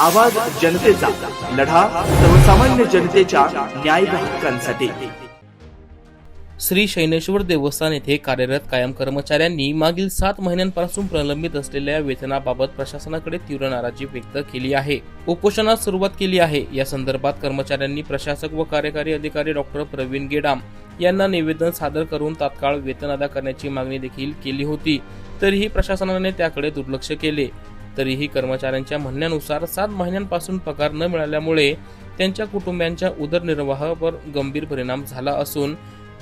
आवाज जनतेचा, लढा सर्वसामान्य जनतेच्या न्याय व हक्कांसाठी। श्री शैनेश्वर देवस्थान येथे कार्यरत कायम कर्मचाऱ्यांनी मागील 7 महिन्यांपासून प्रलंबित असलेल्या वेतनाबाबत प्रशासनाकडे तीव्र नाराजी व्यक्त केली आहे। उपोषणास सुरुवात केली आहे। या संदर्भात कर्मचाऱ्यांनी प्रशासक व कार्यकारी अधिकारी डॉक्टर प्रवीण गेडाम यांना निवेदन सादर करून तात्काळ वेतन अदा करण्याची मागणी देखील केली होती। तरीही प्रशासनाने त्याकडे दुर्लक्ष केले। तरीही कर्मचाऱ्यांच्या म्हणण्यानुसार 7 महिन्यांपासून पगार न मिळाल्यामुळे त्यांच्या कुटुंबियांच्या उदरनिर्वाहावर गंभीर परिणाम झाला असून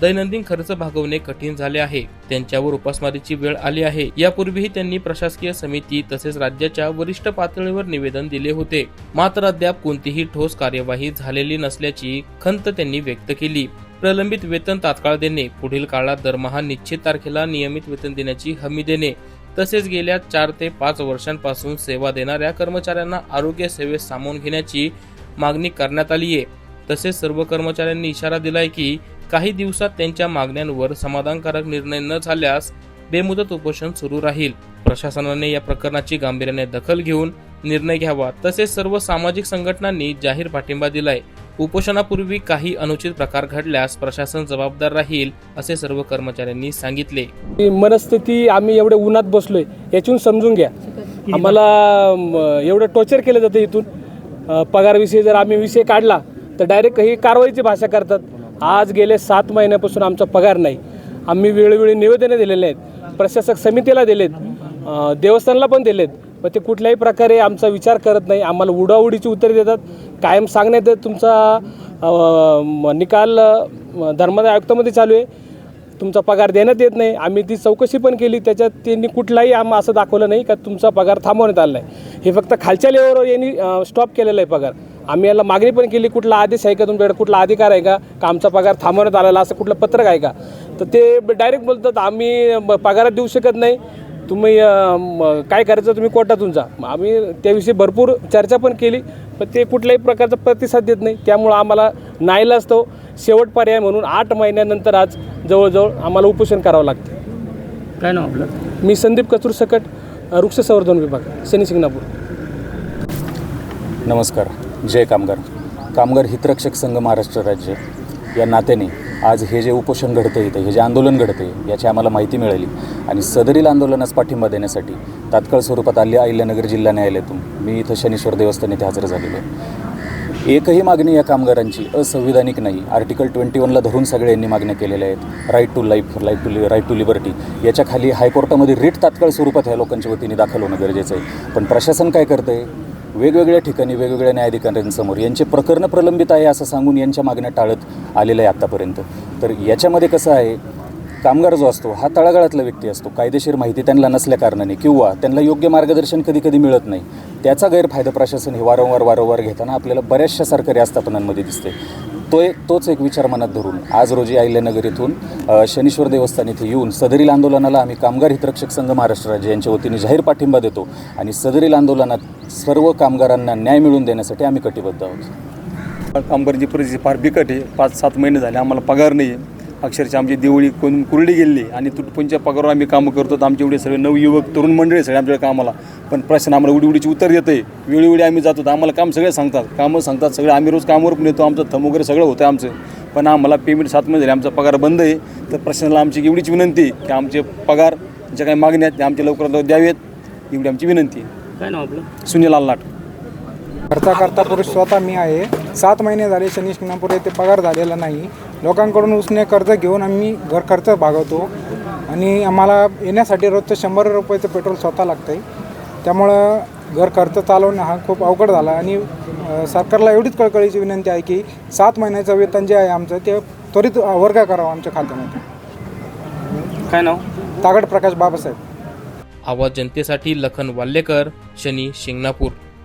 दैनंदिन खर्च भागवणे कठीण झाले आहे। त्यांच्यावर उपासमारीची वेळ आली आहे। यापूर्वीही त्यांनी प्रशासकीय समिती तसेच राज्याच्या वरिष्ठ पातळीवर निवेदन दिले होते, मात्र अद्याप कोणतीही ठोस कार्यवाही झालेली नसल्याची खंत त्यांनी व्यक्त केली। प्रलंबित वेतन तात्काळ देणे, पुढील काळात दरमहा निश्चित तारखेला नियमित वेतन देण्याची हमी देणे तसेच गेल्या 4 ते 5 वर्षांपासून सेवा देणाऱ्या कर्मचाऱ्यांना आरोग्य सेवेत सामावून घेण्याची मागणी करण्यात आली आहे। तसेच सर्व कर्मचाऱ्यांनी इशारा दिलाय की काही दिवसात त्यांच्या मागण्यांवर समाधानकारक निर्णय न झाल्यास बेमुदत उपोषण सुरू राहील। प्रशासनाने या प्रकरणाची गांभीर्याने दखल घेऊन निर्णय घ्यावा। तसेच सर्व सामाजिक संघटनांनी जाहीर पाठिंबा दिलाय। उपोषणापूर्वी काही अनुचित प्रकार घडल्यास प्रशासन जबाबदार राहील असे सर्व कर्मचाऱ्यांनी सांगितले। मनस्थिती आम्ही एवढे उन्हात बसलोय यातून समजून घ्या। आम्हाला एवढं टॉर्चर केलं जातं। इथून पगारविषयी जर आम्ही विषय काढला तर डायरेक्ट ही कारवाईची भाषा करतात। आज गेले 7 महिन्यापासून आमचा पगार नाही। आम्ही वेळोवेळी निवेदने दिलेले आहेत, प्रशासक समितीला दिलेत, देवस्थानला पण दिलेत, पण ते कुठल्याही प्रकारे आमचा विचार करत नाही। आम्हाला उडाउडीची उत्तरे देतात। कायम सांगण्यात तुमचा निकाल धर्मादाय आयुक्तामध्ये चालू आहे, तुमचा पगार देण्यात येत नाही। आम्ही ती चौकशी पण केली, त्याच्यात त्यांनी कुठलाही असं दाखवलं नाही का तुमचा पगार थांबवण्यात आला आहे। हे फक्त खालच्या लेवलवर यांनी स्टॉप केलेला आहे पगार। आम्ही याला मागणी पण केली, कुठला आदेश आहे का तुमच्याकडे, कुठला अधिकार आहे का आमचा पगार थांबवण्यात आलेला असं कुठलं पत्रक आहे का। तर ते डायरेक्ट बोलतात आम्ही पगारात देऊ शकत नाही, तुम्ही काय करायचं तुम्ही कोर्टातून जा। आम्ही त्याविषयी भरपूर चर्चा पण केली, पण ते कुठल्याही प्रकारचा प्रतिसाद देत नाही। त्यामुळं आम्हाला नाईलाज तो शेवट पर्याय म्हणून 8 महिन्यानंतर आज जवळजवळ आम्हाला उपोषण करावं लागतं। काय नाव आपलं? मी संदीप कचूर सकट, वृक्ष संवर्धन विभाग, शनी शिंगणापूर। नमस्कार। जय कामगार। कामगार हितरक्षक संघ महाराष्ट्र राज्य या नात्याने आज हे जे उपोषण घडतं इथं, हे जे आंदोलन घडतं याची आम्हाला माहिती मिळाली आणि सदरील आंदोलनास पाठिंबा देण्यासाठी तात्काळ स्वरूपात अहिल्यानगर जिल्हा न्यायालयातून मी इथं शनीश्वर देवस्थान येथे हजर झालेलो आहे। एकही मागणी या कामगारांची असंविधानिक नाही। आर्टिकल 21ला धरून सगळ्यांनी मागण्या केलेल्या आहेत। Right to life, right to liberty, याच्या खाली हायकोर्टामध्ये रिट तात्काळ स्वरूपात ह्या लोकांच्या वतीने दाखल होणं गरजेचं आहे। पण प्रशासन काय करतं आहे, वेगवेगळ्या ठिकाणी वेगवेगळ्या न्यायाधिकाऱ्यांसमोर यांचे प्रकरणं प्रलंबित आहे असं सांगून यांच्या मागण्या टाळत आलेलं आहे आत्तापर्यंत। तर याच्यामध्ये कसं आहे, कामगार जो असतो हा तळागाळातला व्यक्ती असतो। कायदेशीर माहिती त्यांना नसल्या कारणाने किंवा त्यांना योग्य मार्गदर्शन कधी मिळत नाही, त्याचा गैरफायदा प्रशासन हे वारंवार घेताना आपल्याला बऱ्याचशा सरकारी आस्थापनांमध्ये दिसते। तोच एक विचार मनात धरून आज रोजी अहिल्यानगर येथून शनीश्वर देवस्थान येथे येऊन सदरील आंदोलनाला आम्ही कामगार हितरक्षक संघ महाराष्ट्र राज्य यांच्या वतीने जाहीर पाठिंबा देतो आणि सदरील आंदोलनात सर्व कामगारांना न्याय मिळवून देण्यासाठी आम्ही कटिबद्ध आहोत। कामगारांची परिस्थिती फार बिकट आहे। 5-7 महिने झाले आम्हाला पगार नाही आहे। अक्षरशः आमची दिवाळी कुरडी गेली आणि तुटपुंच्या पगारावर आम्ही कामं करतो। आमचे एवढे सगळे नवयुवक तरुण मंडळी सगळे आमच्या कामाला, पण प्रश्न आम्हाला उडीची उत्तर देतं आहे। वेळोवेळी आम्ही जातो तर आम्हाला काम सगळे सांगतात, कामं सांगतात सगळे। आम्ही रोज कामावर पण येतो, आमचं थंब वगैरे सगळं होतं आमचं, पण आम्हाला पेमेंट 7 महिने झाले आमचा पगार बंद आहे। तर प्रशासनाला आमची एवढीच विनंती आहे की आमचे पगार ज्या काही मागण्या आहेत त्या आमच्या लवकरात द्यावेत, एवढी आमची विनंती आहे। काय नाव आपलं? सुनील लाट। करता पुरुष स्वतः मी आहे। 7 महिने झाले शनी शिंगणापूर येथे पगार झालेला नाही। लोकांकडून उसने कर्ज घेऊन आम्ही घर खर्च भागवतो आणि आम्हाला येण्यासाठी रोजचं 100 रुपयाचं पेट्रोल स्वतः लागतं आहे। त्यामुळं घर खर्च चालवणं हा खूप अवघड झाला आणि सरकारला एवढीच कळकळीची विनंती आहे की 7 महिन्याचं वेतन जे आहे आमचं ते त्वरित वर्ग करावं आमच्या खात्यामध्ये। काय नाव? तागड प्रकाश बाबासाहेब। आवाज जनतेसाठी लखन वाल्लेकर, शनी शिंगणापूर।